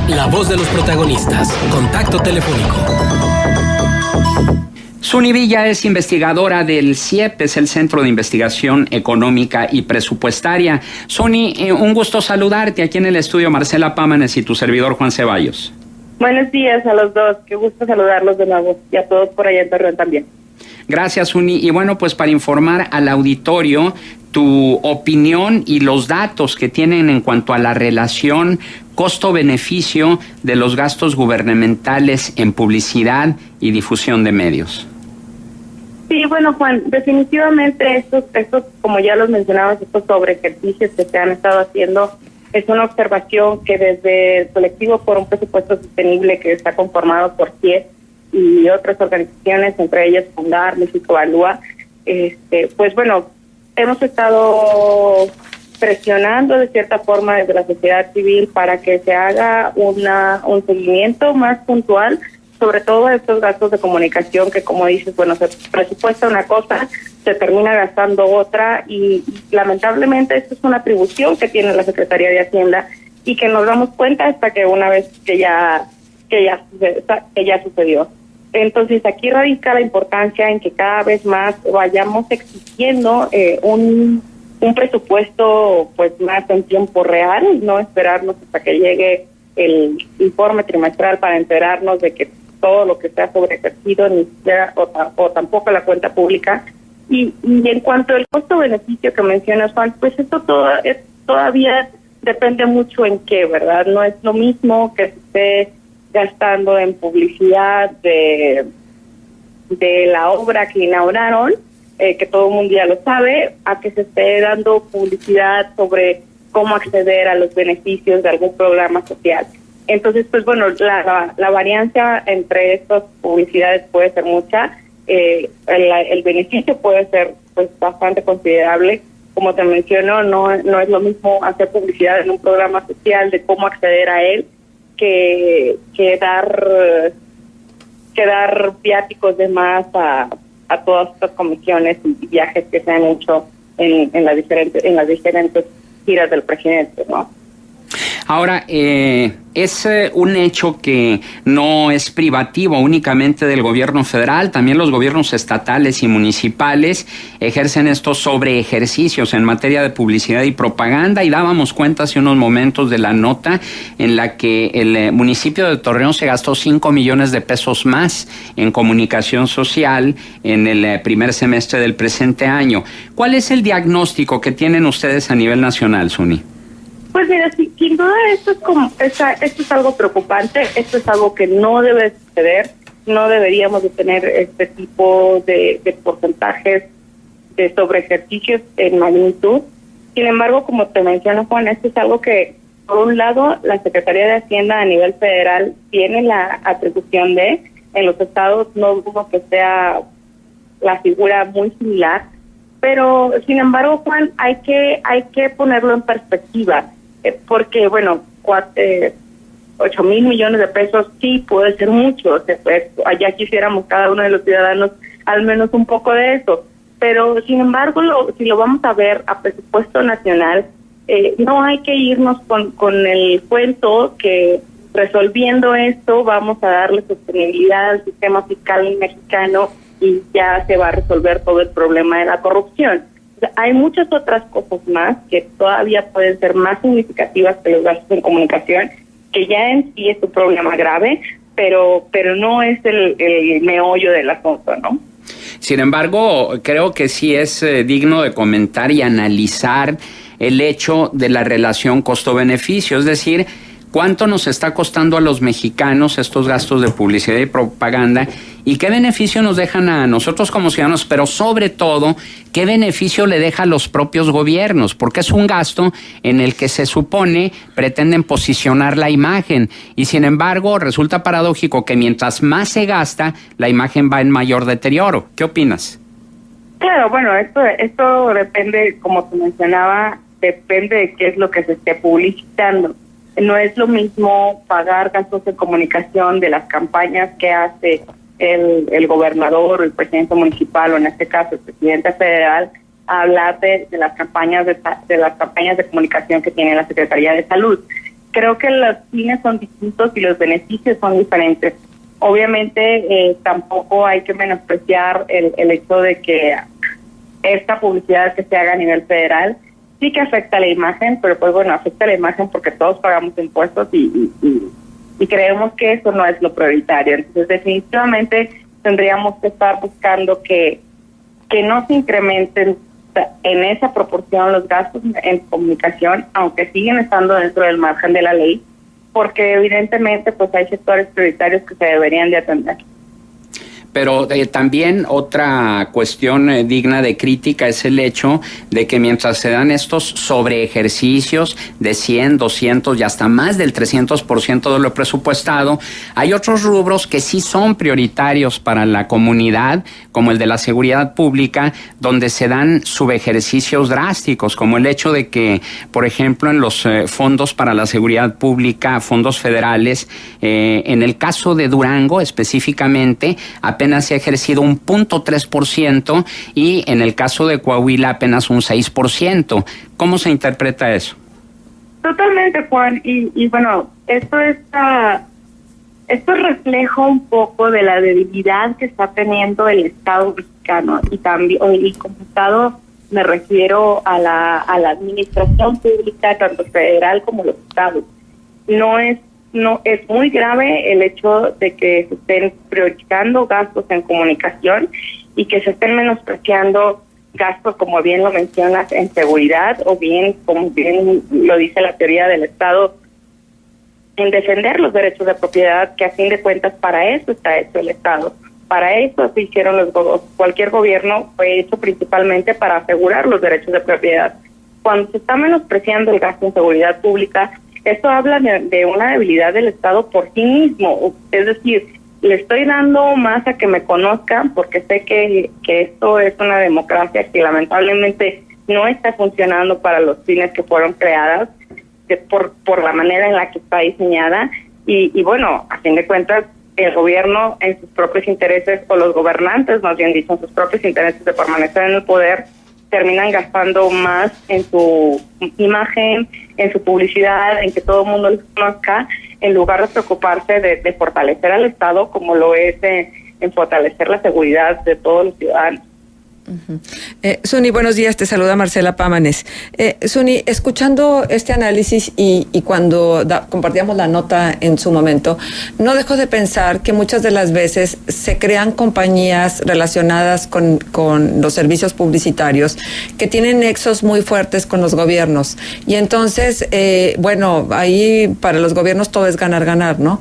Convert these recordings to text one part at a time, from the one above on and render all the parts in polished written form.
La voz de los protagonistas. Contacto telefónico. Suni Villa es investigadora del CIEP, es el Centro de Investigación Económica y Presupuestaria. Suni, un gusto saludarte aquí en el estudio. Marcela Pámanes y tu servidor Juan Ceballos. Buenos días a los dos, qué gusto saludarlos de nuevo y a todos por allá en Torreón también. Gracias, Suni. Y bueno, pues para informar al auditorio tu opinión y los datos que tienen en cuanto a la relación costo-beneficio de los gastos gubernamentales en publicidad y difusión de medios. Sí, bueno, Juan, definitivamente estos como ya los mencionabas, estos sobre ejercicios que se han estado haciendo, es una observación que desde el colectivo por un presupuesto sostenible que está conformado por CIEP y otras organizaciones, entre ellas Fundar, México Evalúa, pues bueno, hemos estado presionando de cierta forma desde la sociedad civil para que se haga un seguimiento más puntual, sobre todo estos gastos de comunicación que, como dices, bueno, se presupuesta una cosa, se termina gastando otra y lamentablemente esto es una atribución que tiene la Secretaría de Hacienda y que nos damos cuenta hasta que una vez que ya sucedió. Entonces aquí radica la importancia en que cada vez más vayamos exigiendo un presupuesto pues más en tiempo real, no esperarnos hasta que llegue el informe trimestral para enterarnos de que todo lo que se ha sobreejercido ni siquiera o tampoco la cuenta pública. Y en cuanto al costo-beneficio que mencionas, Juan, pues esto todavía depende mucho en qué, ¿verdad? No es lo mismo que se esté gastando en publicidad de la obra que inauguraron, que todo el mundo ya lo sabe, a que se esté dando publicidad sobre cómo acceder a los beneficios de algún programa social. Entonces, pues bueno, la variancia entre estas publicidades puede ser mucha, el beneficio puede ser pues bastante considerable. Como te menciono, no es lo mismo hacer publicidad en un programa social de cómo acceder a él que dar viáticos de más a todas estas comisiones y viajes que se han hecho en las diferentes giras del presidente, ¿no? Ahora, es un hecho que no es privativo únicamente del gobierno federal, también los gobiernos estatales y municipales ejercen estos sobreejercicios en materia de publicidad y propaganda, y dábamos cuenta hace unos momentos de la nota en la que el municipio de Torreón se gastó 5 millones de pesos más en comunicación social en el primer semestre del presente año. ¿Cuál es el diagnóstico que tienen ustedes a nivel nacional, Suni? Pues mira, sin duda esto es algo preocupante, esto es algo que no debe suceder, no deberíamos de tener este tipo de porcentajes de sobreejercicios en magnitud. Sin embargo, como te menciono, Juan, esto es algo que, por un lado, la Secretaría de Hacienda a nivel federal tiene la atribución de, en los estados no dudo que sea la figura muy similar, pero sin embargo, Juan, hay que ponerlo en perspectiva. Porque, bueno, 8 mil millones de pesos sí puede ser mucho. Pues, allá quisiéramos cada uno de los ciudadanos al menos un poco de eso. Pero, sin embargo, si lo vamos a ver a presupuesto nacional, no hay que irnos con el cuento que resolviendo esto vamos a darle sostenibilidad al sistema fiscal mexicano y ya se va a resolver todo el problema de la corrupción. Hay muchas otras cosas más que todavía pueden ser más significativas que los gastos en comunicación, que ya en sí es un problema grave, pero no es el meollo del asunto, ¿no? Sin embargo, creo que sí es digno de comentar y analizar el hecho de la relación costo-beneficio, es decir, cuánto nos está costando a los mexicanos estos gastos de publicidad y propaganda y qué beneficio nos dejan a nosotros como ciudadanos, pero sobre todo, qué beneficio le deja a los propios gobiernos, porque es un gasto en el que se supone pretenden posicionar la imagen y sin embargo resulta paradójico que mientras más se gasta, la imagen va en mayor deterioro. ¿Qué opinas? Claro, bueno, esto depende, como te mencionaba, depende de qué es lo que se esté publicitando. No es lo mismo pagar gastos de comunicación de las campañas que hace el gobernador o el presidente municipal, o en este caso el presidente federal, a hablar de las campañas de comunicación que tiene la Secretaría de Salud. creo que los fines son distintos y los beneficios son diferentes. Obviamente tampoco hay que menospreciar el hecho de que esta publicidad que se haga a nivel federal sí que afecta la imagen, pero pues bueno, afecta la imagen porque todos pagamos impuestos y creemos que eso no es lo prioritario. Entonces definitivamente tendríamos que estar buscando que no se incrementen en esa proporción los gastos en comunicación, aunque siguen estando dentro del margen de la ley, porque evidentemente pues hay sectores prioritarios que se deberían de atender. Pero también otra cuestión digna de crítica es el hecho de que mientras se dan estos sobreejercicios de 100, 200 y hasta más del 300% de lo presupuestado, hay otros rubros que sí son prioritarios para la comunidad, como el de la seguridad pública, donde se dan subejercicios drásticos, como el hecho de que, por ejemplo, en los fondos para la seguridad pública, fondos federales, en el caso de Durango específicamente, apenas se ha ejercido un 0.3% y en el caso de Coahuila apenas un 6%. ¿Cómo se interpreta eso? Totalmente, Juan, y bueno, esto refleja un poco de la debilidad que está teniendo el Estado mexicano, y también, y como Estado me refiero a la administración pública, tanto federal como los estados. No es muy grave el hecho de que se estén priorizando gastos en comunicación y que se estén menospreciando gastos, como bien lo mencionas, en seguridad, o bien, como bien lo dice la teoría del Estado, en defender los derechos de propiedad, que a fin de cuentas para eso está hecho el Estado. Para eso se hicieron cualquier gobierno fue hecho principalmente para asegurar los derechos de propiedad. Cuando se está menospreciando el gasto en seguridad pública, esto habla de una debilidad del Estado por sí mismo. Es decir, le estoy dando más a que me conozcan porque sé que esto es una democracia que lamentablemente no está funcionando para los fines que fueron creadas, por la manera en la que está diseñada. Y bueno, a fin de cuentas, el gobierno en sus propios intereses, o los gobernantes más bien dicho, en sus propios intereses de permanecer en el poder, terminan gastando más en su imagen, en su publicidad, en que todo el mundo les conozca, en lugar de preocuparse de fortalecer al Estado, como lo es en fortalecer la seguridad de todos los ciudadanos. Suni, buenos días, te saluda Marcela Pámanes. Suni, escuchando este análisis y cuando compartíamos la nota en su momento, no dejo de pensar que muchas de las veces se crean compañías relacionadas con los servicios publicitarios que tienen nexos muy fuertes con los gobiernos, y entonces, bueno, ahí para los gobiernos todo es ganar, ¿no?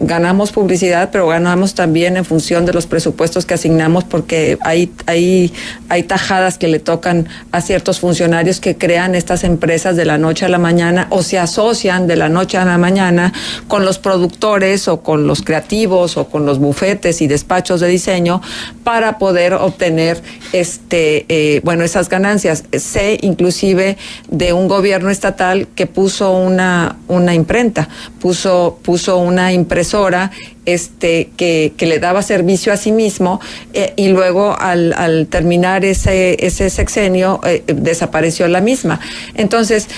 Ganamos publicidad, pero ganamos también en función de los presupuestos que asignamos, porque hay tajadas que le tocan a ciertos funcionarios que crean estas empresas de la noche a la mañana, o se asocian de la noche a la mañana con los productores o con los creativos o con los bufetes y despachos de diseño para poder obtener esas ganancias. Sé inclusive de un gobierno estatal que puso una imprenta, puso una impresora que le daba servicio a sí mismo, y luego al terminar ese sexenio desapareció la misma. Entonces,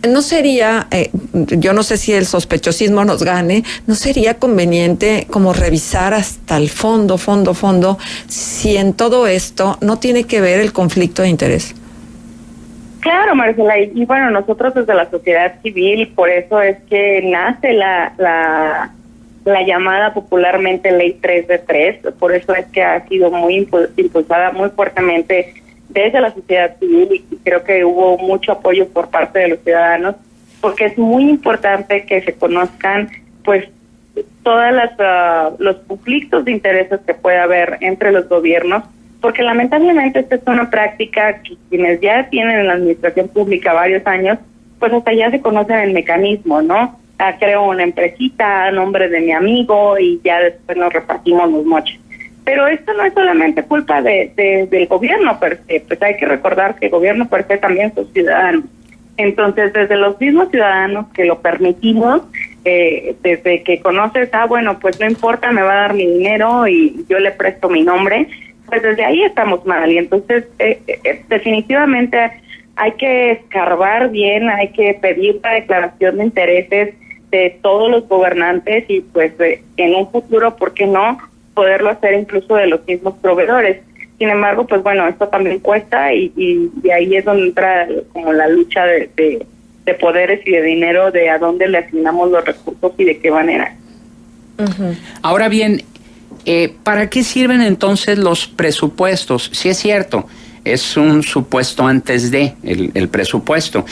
no sería, yo no sé si el sospechosismo nos gane, no sería conveniente como revisar hasta el fondo si en todo esto no tiene que ver el conflicto de interés. Claro, Marcela, y bueno, nosotros desde la sociedad civil, por eso es que nace la llamada popularmente Ley 3 de 3, por eso es que ha sido muy impulsada muy fuertemente desde la sociedad civil, y creo que hubo mucho apoyo por parte de los ciudadanos, porque es muy importante que se conozcan pues todas los conflictos de intereses que puede haber entre los gobiernos, porque lamentablemente esta es una práctica que quienes ya tienen en la administración pública varios años, pues hasta ya se conocen el mecanismo, ¿no? Creo una empresita a nombre de mi amigo y ya después nos repartimos los moches. Pero esto no es solamente culpa del gobierno per se, pues hay que recordar que el gobierno per se también son ciudadanos. Entonces, desde los mismos ciudadanos que lo permitimos, desde que conoces, bueno, pues no importa, me va a dar mi dinero y yo le presto mi nombre, pues desde ahí estamos mal. Y entonces, definitivamente hay que escarbar bien, hay que pedir la declaración de intereses de todos los gobernantes y pues en un futuro, ¿por qué no?, poderlo hacer incluso de los mismos proveedores. Sin embargo, pues bueno, esto también cuesta y ahí es donde entra como la lucha de poderes y de dinero, de a dónde le asignamos los recursos y de qué manera. Uh-huh. Ahora bien, ¿para qué sirven entonces los presupuestos? Sí, es cierto, es un supuesto antes de el presupuesto,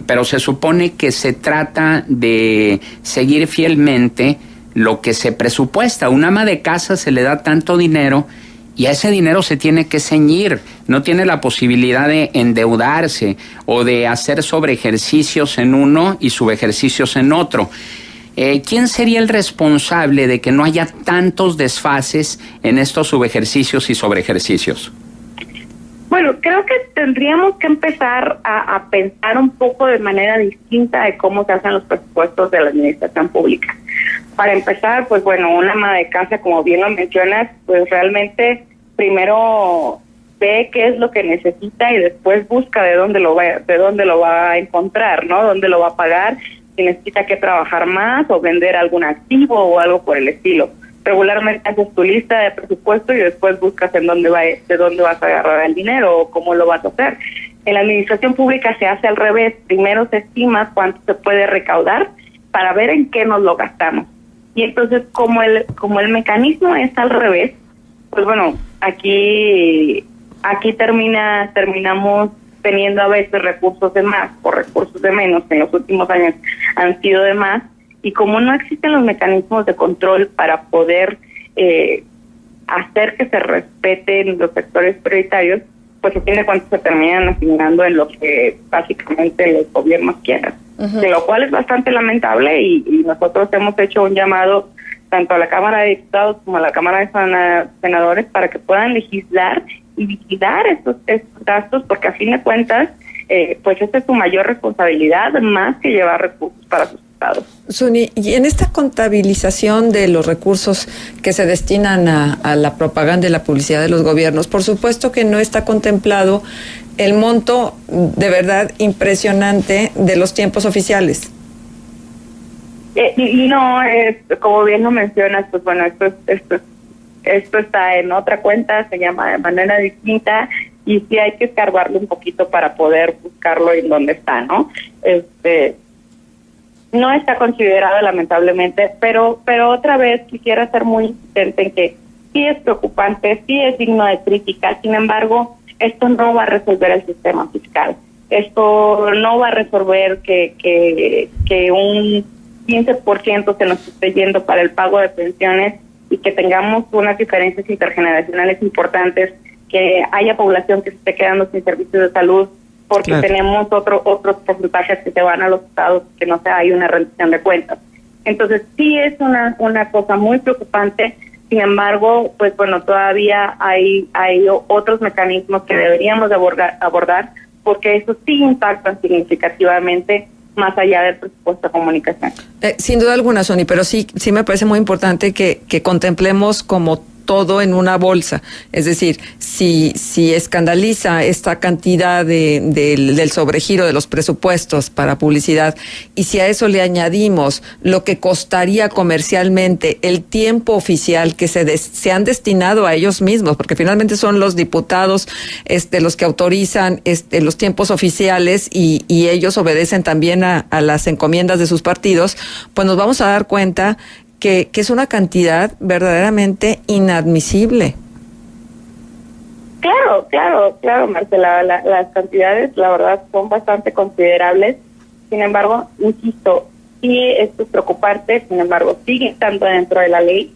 pero se supone que se trata de seguir fielmente lo que se presupuesta. A un ama de casa se le da tanto dinero y a ese dinero se tiene que ceñir. No tiene la posibilidad de endeudarse o de hacer sobreejercicios en uno y subejercicios en otro. ¿Quién sería el responsable de que no haya tantos desfases en estos subejercicios y sobreejercicios? Bueno, creo que tendríamos que empezar a pensar un poco de manera distinta de cómo se hacen los presupuestos de la administración pública. Para empezar, pues bueno, una ama de casa, como bien lo mencionas, pues realmente primero ve qué es lo que necesita y después busca de dónde lo va a encontrar, ¿no? Dónde lo va a pagar, si necesita que trabajar más o vender algún activo o algo por el estilo. Regularmente haces tu lista de presupuesto y después buscas de dónde vas a agarrar el dinero o cómo lo vas a hacer. En la administración pública se hace al revés. Primero se estima cuánto se puede recaudar para ver en qué nos lo gastamos. Y entonces, como el mecanismo es al revés, pues bueno, aquí terminamos teniendo a veces recursos de más o recursos de menos, que en los últimos años han sido de más, y como no existen los mecanismos de control para poder hacer que se respeten los sectores prioritarios, pues a fin de cuentas se terminan asignando en lo que básicamente los gobiernos quieran. Uh-huh. De lo cual es bastante lamentable y nosotros hemos hecho un llamado tanto a la Cámara de Diputados como a la Cámara de Senadores para que puedan legislar y vigilar estos gastos, porque a fin de cuentas pues esta es su mayor responsabilidad, más que llevar recursos para sus estados. Suni, y en esta contabilización de los recursos que se destinan a la propaganda y la publicidad de los gobiernos, por supuesto que no está contemplado el monto de verdad impresionante de los tiempos oficiales. Y no, como bien lo mencionas, pues bueno, esto está en otra cuenta, se llama de manera distinta, y sí hay que escarbarlo un poquito para poder buscarlo en dónde está, ¿no? No está considerado, lamentablemente, pero otra vez quisiera ser muy insistente en que sí es preocupante, sí es digno de crítica. Sin embargo, esto no va a resolver el sistema fiscal. Esto no va a resolver que un 15% se nos esté yendo para el pago de pensiones y que tengamos unas diferencias intergeneracionales importantes, que haya población que se esté quedando sin servicios de salud, porque claro, tenemos otros porcentajes que se van a los estados, que no hay una rendición de cuentas. Entonces sí es una cosa muy preocupante. Sin embargo, pues bueno, todavía hay otros mecanismos que deberíamos de abordar, porque eso sí impactan significativamente más allá del presupuesto de comunicación. Sin duda alguna, Sony, pero sí me parece muy importante que contemplemos como todo en una bolsa. Es decir, si escandaliza esta cantidad del sobregiro de los presupuestos para publicidad, y si a eso le añadimos lo que costaría comercialmente el tiempo oficial que se han destinado a ellos mismos, porque finalmente son los diputados los que autorizan los tiempos oficiales y ellos obedecen también a las encomiendas de sus partidos, pues nos vamos a dar cuenta que es una cantidad verdaderamente inadmisible. Claro, Marcela, las cantidades, la verdad, son bastante considerables. Sin embargo, insisto, sí esto es preocupante, sin embargo, sigue estando dentro de la ley.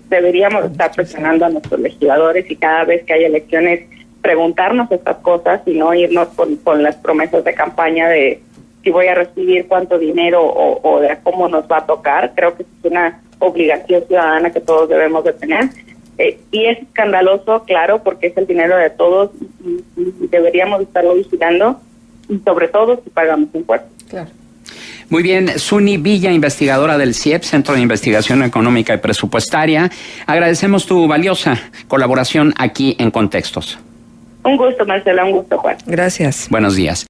Deberíamos estar presionando a nuestros legisladores y cada vez que hay elecciones preguntarnos estas cosas y no irnos con las promesas de campaña de si voy a recibir cuánto dinero o de cómo nos va a tocar. Creo que es una obligación ciudadana que todos debemos de tener. Y es escandaloso, claro, porque es el dinero de todos y deberíamos estarlo vigilando, y sobre todo si pagamos impuestos. Claro. Muy bien, Suni Villa, investigadora del CIEP, Centro de Investigación Económica y Presupuestaria. Agradecemos tu valiosa colaboración aquí en Contextos. Un gusto, Marcela, un gusto, Juan. Gracias. Buenos días.